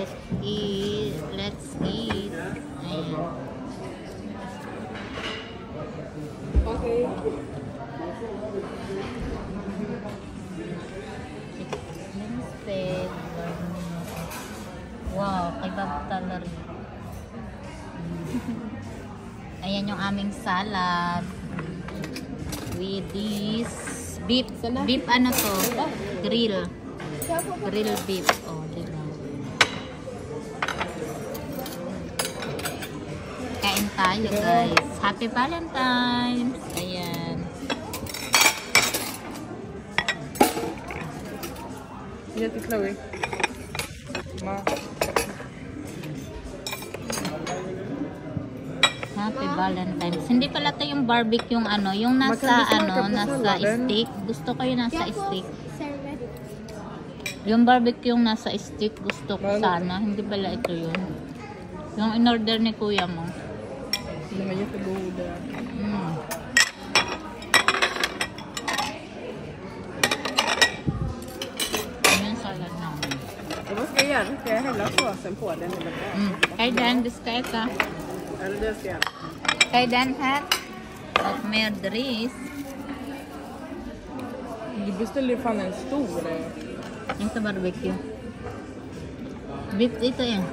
Let's eat. Let's eat. Ayan. Okay. Instead, wow, kay Bob Taller. Ayan yung aming salad. With this beef. Beef ano to? Grill. Grill beef. Oh, diba? Kain tayo, guys. Happy Valentine's. Ayan. Ge till Chloe. Ma. Happy Valentine's. Hindi pala ito yung barbecue yung ano, yung nasa ano, nasa steak. Gusto ko yung nasa steak. Yung barbecue yung nasa steak gusto ko sana. Hindi pala ito yun. Yung in-order ni kuya mo. De var jättegoda. Yung salad namin. Vad ska jag göra? Ska jag hälla såsen på den eller vad? Kay Dan, this ka ito. Eller det ska jag. Kay Dan hat. Och med ris. Du beställde ju fan en stor. Ito barbecue. Beef ito yan.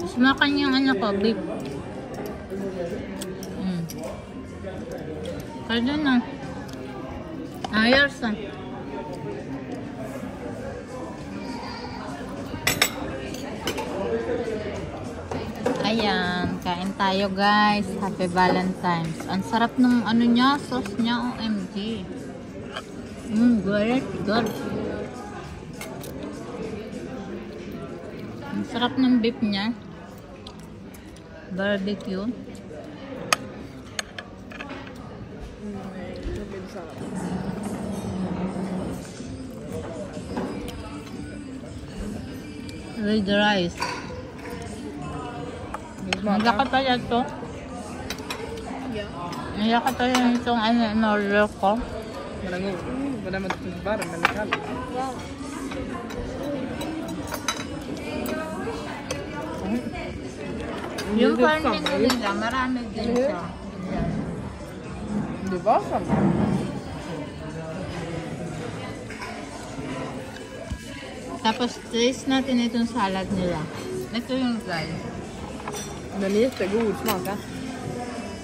Smakan yung ano ko, beef. Kaya na. Ayos ah. Ayan, kain tayo guys. Happy Valentine's. Ang sarap nung ano niya, sauce niya, OMG. Good, good. Ang sarap ng beef niya. Barbecue. With rice. Nagaka pala ito. Nagaka pala itong ano, in-order ko. Var den god? Var den varm eller kall? Yung karne nila, marami din siya. Det var samma. Tapos taste natin itong salad nila. Ito yung guys. Den är jättegod, smaka.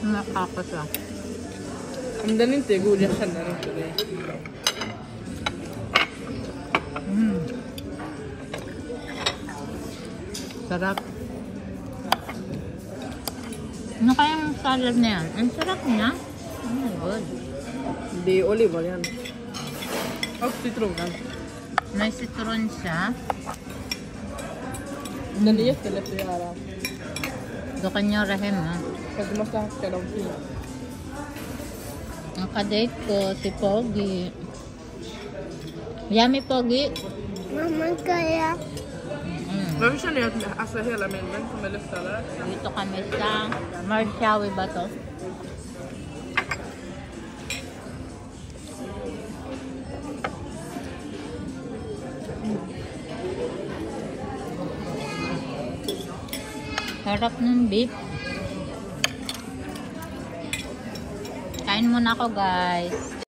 Nakaka siya. Om den inte är god, jag känner inte det. Sarap. Ano kayang salad na yan? Ang sarap niya. Good. Det är olivoljan. Och citronen. May citron siya. Den är jättelätt att göra. Ito kanyo rahim ha. Fast du måste hacka dem fint. Ang kadate ko, si Pogi. Yummy Pogi. Mamma kaya. Varför känner jag att alltså, hela mängden kommer lättare? Dito kami sa Marshawi ba to? Sarap ng beef. Kain muna ako guys.